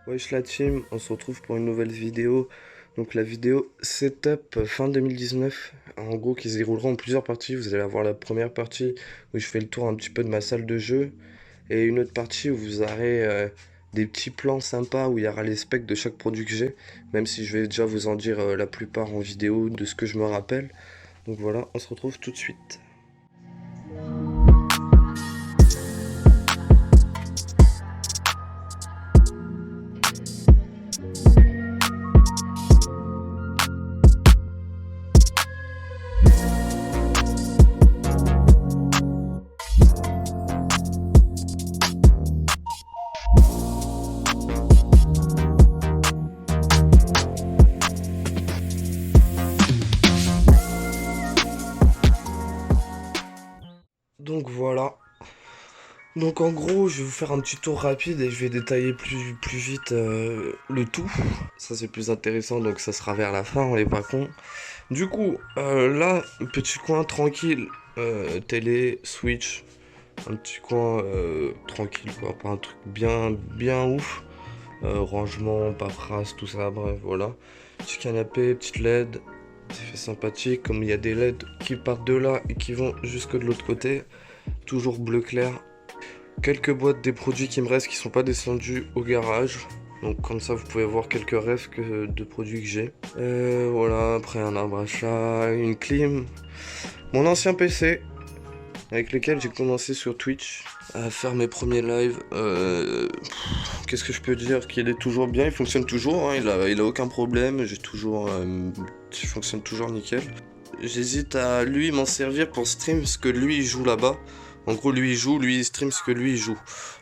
Wesh la team, on se retrouve pour une nouvelle vidéo. Donc la vidéo setup fin 2019, en gros qui se déroulera en plusieurs parties. Vous allez avoir la première partie où je fais le tour un petit peu de ma salle de jeu. Et une autre partie où vous aurez des petits plans sympas où il y aura les specs de chaque produit que j'ai. Même si je vais déjà vous en dire la plupart en vidéo de ce que je me rappelle. Donc voilà, on se retrouve tout de suite. Donc voilà. Donc en gros, je vais vous faire un petit tour rapide et je vais détailler plus vite le tout. Ça c'est plus intéressant, donc ça sera vers la fin, on est pas con. Du coup, là, petit coin tranquille, télé, Switch, un petit coin tranquille quoi, pas un truc bien ouf. Rangement, paperasse, tout ça, bref, voilà. Petit canapé, petite LED, c'est fait sympathique, comme il y a des LED qui partent de là et qui vont jusque de l'autre côté. Toujours bleu clair. Quelques boîtes des produits qui me restent qui sont pas descendus au garage. Donc comme ça vous pouvez voir quelques refs de produits que j'ai. Voilà, après un arbre à chat, une clim. Mon ancien PC avec lequel j'ai commencé sur Twitch à faire mes premiers lives. Qu'est-ce que je peux dire? Qu'il est toujours bien, il fonctionne toujours, hein, il a aucun problème, j'ai toujours. Il fonctionne toujours nickel. J'hésite à lui m'en servir pour stream ce que lui il joue là-bas. En gros, lui il joue, lui il stream ce que lui il joue.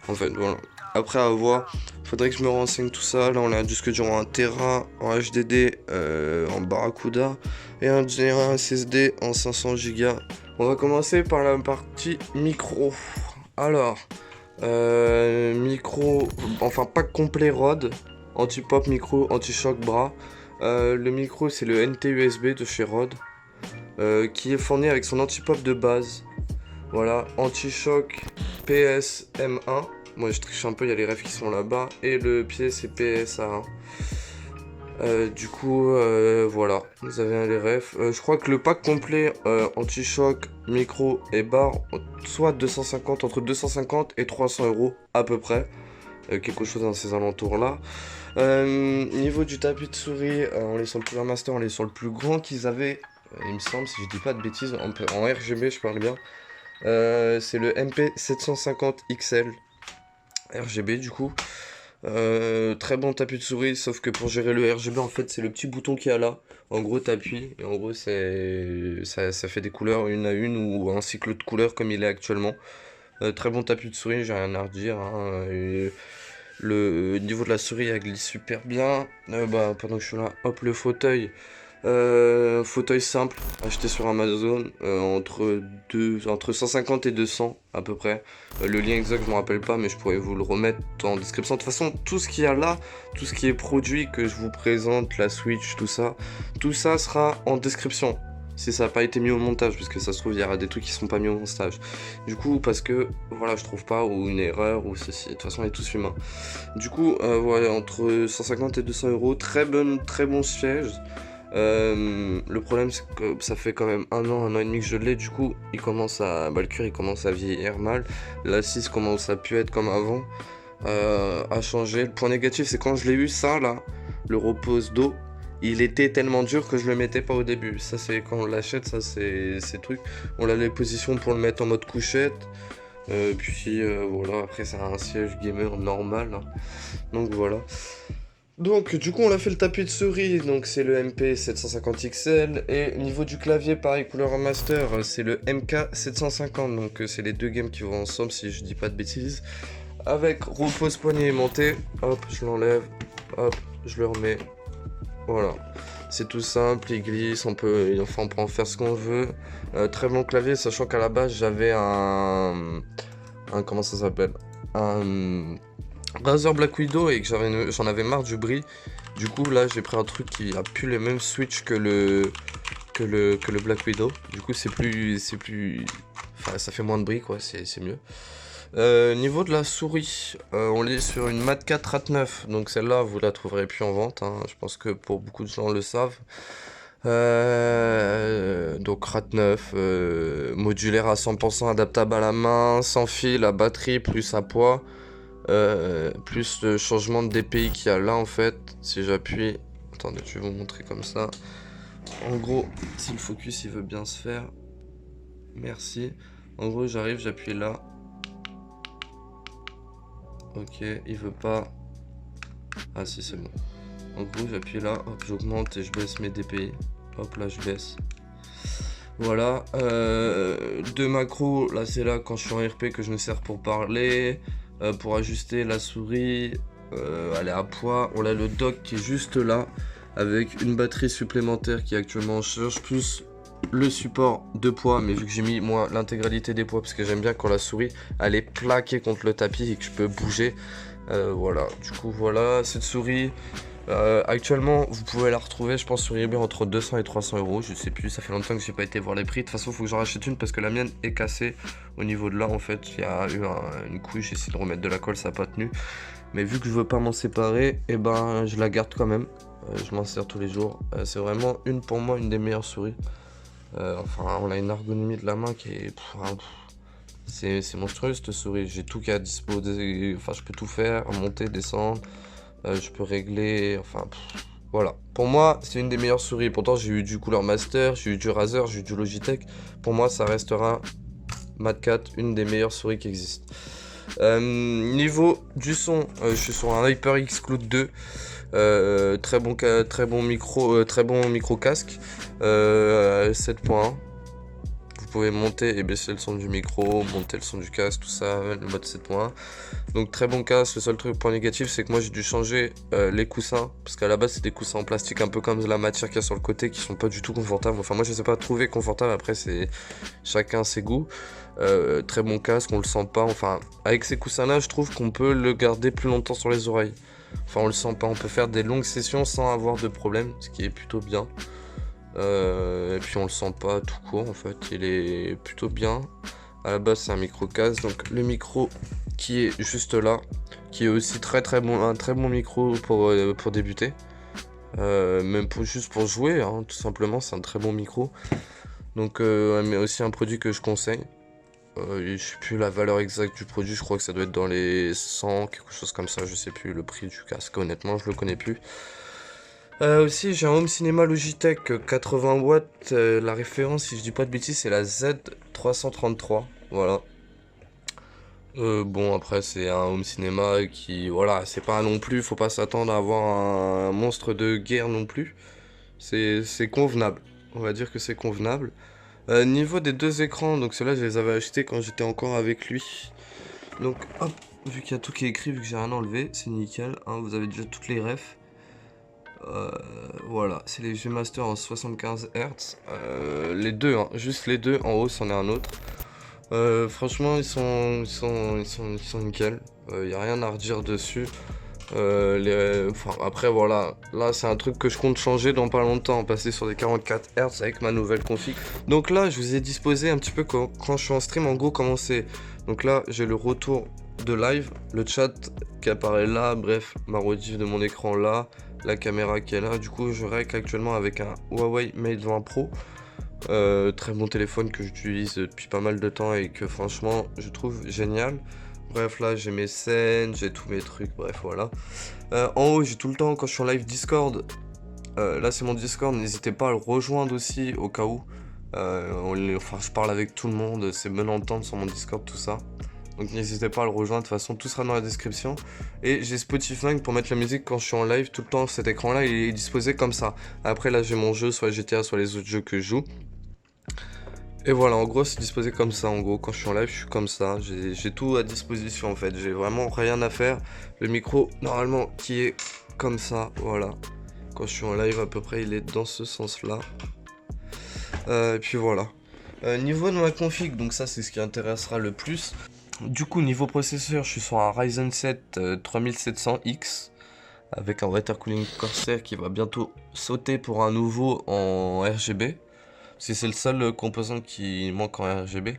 En fait, voilà. Après à voir, faudrait que je me renseigne tout ça. Là, on a un disque dur en 1 Tera, en HDD, en Barracuda, et un SSD en 500 Go. On va commencer par la partie micro. Alors, micro, enfin pack complet Rode, anti-pop micro, anti-choc bras. Le micro, c'est le NT USB de chez Rode. Qui est fourni avec son anti-pop de base. Voilà, anti-choc PSM1. Moi je triche un peu, il y a les refs qui sont là-bas. Et le pied c'est PSA1. Du coup, voilà, vous avez les refs. Je crois que le pack complet anti-choc, micro et barre, soit 250, entre 250 et 300 euros à peu près. Quelque chose dans ces alentours là. Niveau du tapis de souris, on est sur le Cooler Master, on est sur le plus grand qu'ils avaient. Il me semble, si je dis pas de bêtises, en RGB, je parle bien. C'est le MP750 XL RGB du coup. Très bon tapis de souris, sauf que pour gérer le RGB, en fait, c'est le petit bouton qu'il y a là. En gros, t'appuies et en gros, ça fait des couleurs une à une ou un cycle de couleurs comme il est actuellement. Très bon tapis de souris, j'ai rien à redire, hein. Et le niveau de la souris, elle glisse super bien. Pendant que je suis là, hop, le fauteuil. Fauteuil simple, acheté sur Amazon, entre 150 et 200 à peu près. Le lien exact, je me rappelle pas, mais je pourrais vous le remettre en description. De toute façon, tout ce qu'il y a là, tout ce qui est produit que je vous présente, la Switch, tout ça sera en description. Si ça n'a pas été mis au montage, parce que ça se trouve, il y aura des trucs qui seront pas mis au montage. Du coup, parce que, voilà, je trouve pas, ou une erreur, ou ceci. De toute façon, on est tous humains. Du coup, voilà, entre 150 et 200 euros, très bon siège. Le problème c'est que ça fait quand même un an et demi que je l'ai, du coup le cuir il commence à vieillir mal, l'assise commence à plus être comme avant, à changer. Le point négatif c'est quand je l'ai eu ça là, le repose dos, il était tellement dur que je le mettais pas au début. Ça c'est quand on l'achète, ça c'est truc. On a les positions pour le mettre en mode couchette, voilà, après c'est un siège gamer normal, hein. Donc voilà. Donc du coup on a fait le tapis de souris, donc c'est le MP750XL, et niveau du clavier pareil couleur master c'est le MK750, donc c'est les deux games qui vont ensemble si je dis pas de bêtises, avec repose poignet aimanté, hop je l'enlève, hop je le remets, voilà, c'est tout simple, il glisse, on peut en faire ce qu'on veut. Très bon clavier, sachant qu'à la base j'avais comment ça s'appelle, un Razer Black Widow et que j'en avais marre du bruit. Du coup là j'ai pris un truc qui a plus les mêmes switch que le Black Widow. Du coup c'est plus, enfin ça fait moins de bruit quoi, c'est mieux. Niveau de la souris, on est sur une Mat 4 Rat9, donc celle-là vous la trouverez plus en vente, hein. Je pense que pour beaucoup de gens le savent. Donc Rat9, modulaire à 100%, adaptable à la main, sans fil, à batterie, plus à poids, plus le changement de DPI qu'il y a là en fait. Si j'appuie, attendez, je vais vous montrer comme ça. En gros, si le focus il veut bien se faire, merci. En gros, j'arrive, j'appuie là. Ok, il veut pas. Ah si, c'est bon. En gros, j'appuie là, hop, j'augmente et je baisse mes DPI. Hop, là, je baisse. Voilà. Deux macros, là, c'est là quand je suis en RP que je me sers pour parler. Pour ajuster la souris, elle est à poids. On a le dock qui est juste là, avec une batterie supplémentaire qui est actuellement en charge, plus le support de poids, mais vu que j'ai mis moi l'intégralité des poids parce que j'aime bien quand la souris elle est plaquée contre le tapis et que je peux bouger, voilà, du coup voilà cette souris. Actuellement vous pouvez la retrouver je pense sur eBay entre 200 et 300 euros, je sais plus, ça fait longtemps que j'ai pas été voir les prix. De toute façon faut que j'en rachète une parce que la mienne est cassée au niveau de là, en fait il y a eu une couille, j'ai essayé de remettre de la colle, ça n'a pas tenu, mais vu que je veux pas m'en séparer, et ben je la garde quand même. Je m'en sers tous les jours, c'est vraiment pour moi une des meilleures souris. Enfin, on a une ergonomie de la main qui est... c'est monstrueux cette souris. J'ai tout qui est à disposer. Enfin, je peux tout faire, monter, descendre. Je peux régler. Enfin, voilà. Pour moi, c'est une des meilleures souris. Pourtant, j'ai eu du Cooler Master, j'ai eu du Razer, j'ai eu du Logitech. Pour moi, ça restera Mat 4, une des meilleures souris qui existent. Niveau du son, je suis sur un HyperX Cloud 2. Très bon micro casque, 7.1. Vous pouvez monter et baisser le son du micro, monter le son du casque, tout ça, le mode 7.1. Donc très bon casque. Le seul point négatif, c'est que moi j'ai dû changer les coussins, parce qu'à la base c'est des coussins en plastique un peu comme la matière qu'il y a sur le côté, qui sont pas du tout confortables. Enfin moi je sais pas trouver confortable, après c'est chacun ses goûts. Très bon casque, on le sent pas. Enfin avec ces coussins là, je trouve qu'on peut le garder plus longtemps sur les oreilles. Enfin on le sent pas, on peut faire des longues sessions sans avoir de problème, ce qui est plutôt bien. Et puis on le sent pas tout court en fait, il est plutôt bien. À la base c'est un micro casque, donc le micro qui est juste là, qui est aussi un très bon micro pour débuter. Même juste pour jouer, hein, tout simplement, c'est un très bon micro. Donc mais aussi un produit que je conseille. Je sais plus la valeur exacte du produit, je crois que ça doit être dans les 100, quelque chose comme ça, je sais plus le prix du casque, honnêtement je le connais plus. Aussi j'ai un home cinéma Logitech 80 watts, la référence si je dis pas de bêtises c'est la Z333, voilà. Bon après c'est un home cinéma qui, voilà, c'est pas non plus, faut pas s'attendre à avoir un monstre de guerre non plus. C'est convenable, on va dire que c'est convenable. Niveau des deux écrans, donc ceux-là je les avais achetés quand j'étais encore avec lui. Donc hop, vu qu'il y a tout qui est écrit, vu que j'ai rien enlevé, c'est nickel, hein, vous avez déjà toutes les refs. Voilà, c'est les G Master en 75 Hz. Les deux, hein, juste les deux, en haut c'en est un autre. Franchement ils sont nickel, y a rien à redire dessus. Enfin, après voilà, là c'est un truc que je compte changer dans pas longtemps, passer sur des 44 Hz avec ma nouvelle config. Donc là je vous ai disposé un petit peu quand je suis en stream en gros comment c'est. Donc là j'ai le retour de live, le chat qui apparaît là, bref, ma rediff de mon écran là, la caméra qui est là. Du coup je règle actuellement avec un Huawei Mate 20 Pro. Très bon téléphone que j'utilise depuis pas mal de temps et que franchement je trouve génial. Bref, là j'ai mes scènes, j'ai tous mes trucs, bref voilà. En haut j'ai tout le temps quand je suis en live Discord, là c'est mon Discord, n'hésitez pas à le rejoindre aussi au cas où. Enfin je parle avec tout le monde, c'est bon entendre sur mon Discord tout ça. Donc n'hésitez pas à le rejoindre, de toute façon tout sera dans la description. Et j'ai Spotify pour mettre la musique quand je suis en live, tout le temps cet écran là il est disposé comme ça. Après là j'ai mon jeu, soit GTA, soit les autres jeux que je joue. Et voilà, en gros c'est disposé comme ça, en gros quand je suis en live je suis comme ça, j'ai tout à disposition en fait, j'ai vraiment rien à faire. Le micro normalement qui est comme ça, voilà. Quand je suis en live à peu près il est dans ce sens là. Et puis voilà. Niveau de ma config, donc ça c'est ce qui intéressera le plus. Du coup niveau processeur je suis sur un Ryzen 7 3700X. Avec un water cooling Corsair qui va bientôt sauter pour un nouveau en RGB. Parce que c'est le seul composant qui manque en RGB.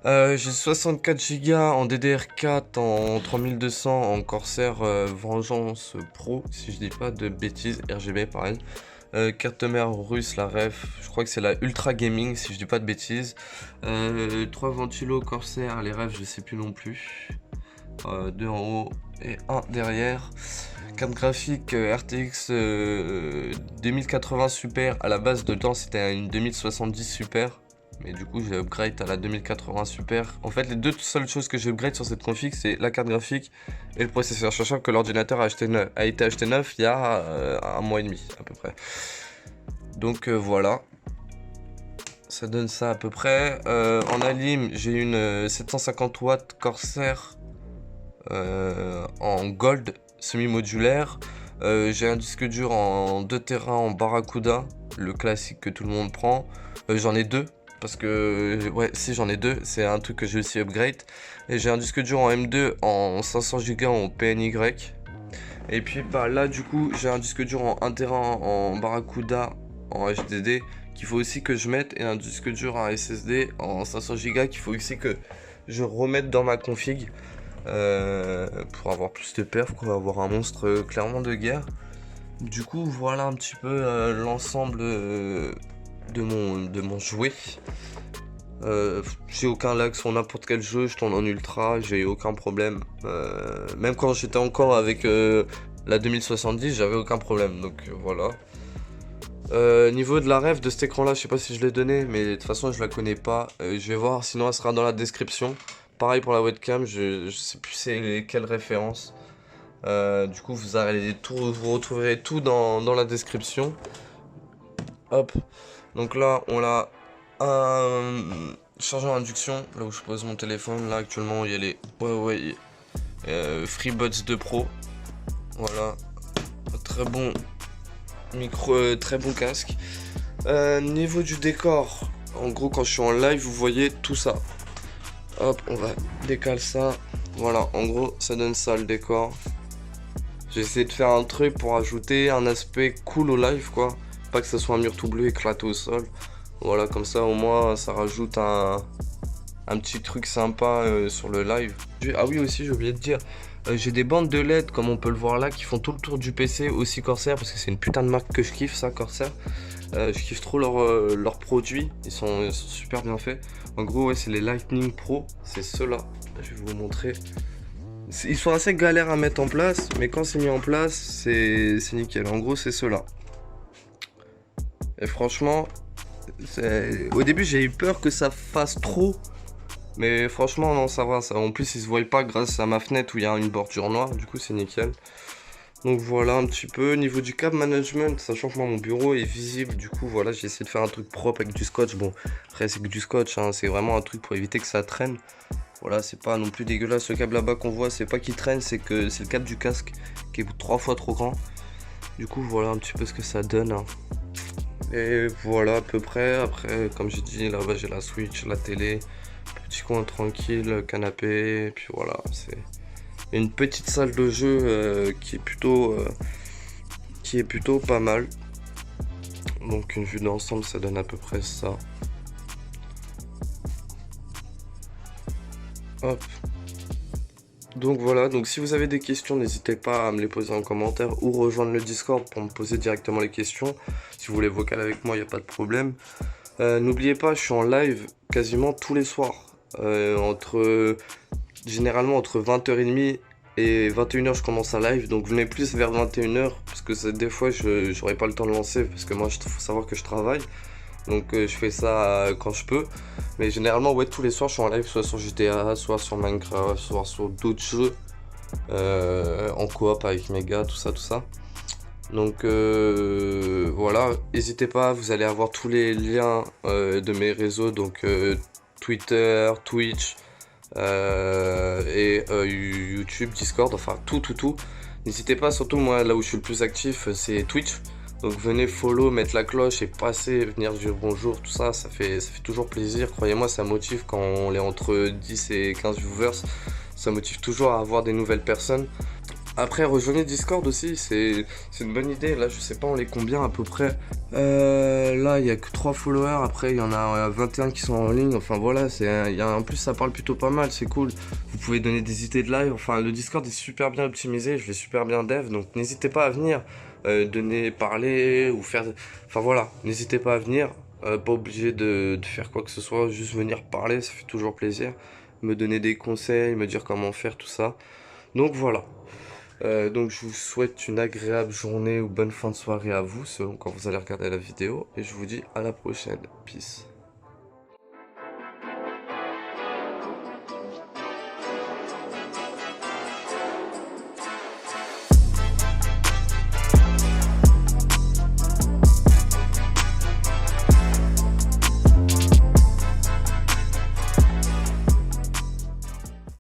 J'ai 64 Go en DDR4 en 3200 en Corsair Vengeance Pro, si je dis pas de bêtises, RGB pareil. Carte mère russe, la ref, je crois que c'est la Ultra Gaming, si je dis pas de bêtises. 3 ventilos Corsair, les refs, je sais plus non plus. 2 en haut et 1 derrière. Carte graphique RTX 2080 Super, à la base dedans c'était une 2070 Super. Mais du coup j'ai upgrade à la 2080 Super. En fait les deux seules choses que j'ai upgrade sur cette config c'est la carte graphique et le processeur. Sachant que l'ordinateur a été acheté neuf il y a un mois et demi à peu près. Donc voilà. Ça donne ça à peu près. En alim j'ai une 750 watts Corsair en gold semi-modulaire. J'ai un disque dur en 2 Tera en Barracuda, le classique que tout le monde prend. J'en ai deux. Parce que, ouais, si j'en ai deux, c'est un truc que j'ai aussi upgrade. Et j'ai un disque dur en M2 en 500 Go en PNY. Et puis bah là du coup j'ai un disque dur en 1 Tera en Barracuda en HDD qu'il faut aussi que je mette. Et un disque dur en SSD en 500 Go qu'il faut aussi que je remette dans ma config. Pour avoir plus de perf, quoi, avoir un monstre clairement de guerre. Du coup voilà un petit peu l'ensemble de mon jouet. J'ai aucun lag sur n'importe quel jeu, je tourne en ultra, j'ai aucun problème. Même quand j'étais encore avec la 2070, j'avais aucun problème, donc voilà. Niveau de la ref de cet écran là, je sais pas si je l'ai donné, mais de toute façon je la connais pas. Je vais voir, sinon elle sera dans la description. Pareil pour la webcam, je sais plus c'est quelle référence. Du coup vous retrouverez tout dans la description. Hop. Donc là, on a un chargeur induction, là où je pose mon téléphone. Là, actuellement, il y a les Huawei FreeBuds 2 Pro. Voilà. Très bon micro, très bon casque. Niveau du décor, en gros, quand je suis en live, vous voyez tout ça. Hop, on va décaler ça. Voilà, en gros, ça donne ça le décor. J'ai essayé de faire un truc pour ajouter un aspect cool au live, quoi. Pas que ce soit un mur tout bleu éclaté au sol. Voilà, comme ça au moins ça rajoute un petit truc sympa sur le live. Ah oui aussi j'ai oublié de dire, j'ai des bandes de LED comme on peut le voir là qui font tout le tour du PC, aussi Corsair, parce que c'est une putain de marque que je kiffe ça, Corsair. Je kiffe trop leurs produits, ils sont super bien faits. En gros ouais c'est les Lightning Pro, c'est ceux-là, je vais vous montrer. Ils sont assez galères à mettre en place, mais quand c'est mis en place c'est nickel. En gros c'est ceux-là. Et franchement, au début j'ai eu peur que ça fasse trop. Mais franchement non ça va, ça. En plus ils se voient pas grâce à ma fenêtre où il y a une bordure noire. Du coup c'est nickel. Donc voilà un petit peu. Niveau du câble management, sachant que moi mon bureau est visible. Du coup voilà, j'ai essayé de faire un truc propre avec du scotch. Bon après c'est que du scotch hein. C'est vraiment un truc pour éviter que ça traîne. Voilà, c'est pas non plus dégueulasse. Ce câble là-bas qu'on voit, c'est pas qu'il traîne, c'est que c'est le câble du casque qui est 3 fois trop grand. Du coup voilà un petit peu ce que ça donne hein. Et voilà à peu près. Après comme j'ai dit là-bas j'ai la Switch, la télé, petit coin tranquille, canapé, et puis voilà, c'est une petite salle de jeu qui est plutôt pas mal. Donc une vue d'ensemble ça donne à peu près ça. Hop. Donc voilà, donc si vous avez des questions, n'hésitez pas à me les poser en commentaire ou rejoindre le Discord pour me poser directement les questions. Si vous voulez vocal avec moi, il n'y a pas de problème. N'oubliez pas, je suis en live quasiment tous les soirs. Généralement entre 20h30 et 21h je commence à live. Donc venez plus vers 21h parce que des fois j'aurai pas le temps de lancer parce que moi il faut savoir que je travaille. Donc je fais ça quand je peux. Mais généralement ouais tous les soirs je suis en live, soit sur GTA, soit sur Minecraft, soit sur d'autres jeux en coop avec mes gars, tout ça. Donc voilà, n'hésitez pas, vous allez avoir tous les liens de mes réseaux, donc Twitter, Twitch et YouTube, Discord, enfin tout. N'hésitez pas, surtout moi là où je suis le plus actif c'est Twitch. Donc venez follow, mettre la cloche et passer, venir dire bonjour, tout ça, ça fait toujours plaisir. Croyez-moi, ça motive quand on est entre 10 et 15 viewers. Ça motive toujours à avoir des nouvelles personnes. Après, rejoignez Discord aussi, c'est une bonne idée. Là, je sais pas, on est combien à peu près. Là, il y a que 3 followers. Après, il y en a 21 qui sont en ligne. Enfin, voilà, en plus, ça parle plutôt pas mal, c'est cool. Vous pouvez donner des idées de live. Enfin, le Discord est super bien optimisé. Je l'ai super bien dev. Donc, n'hésitez pas à venir donner, parler ou faire. Enfin, voilà, n'hésitez pas à venir. Pas obligé de faire quoi que ce soit. Juste venir parler, ça fait toujours plaisir. Me donner des conseils, me dire comment faire, tout ça. Donc, voilà. Donc je vous souhaite une agréable journée ou bonne fin de soirée à vous selon quand vous allez regarder la vidéo et je vous dis à la prochaine. Peace.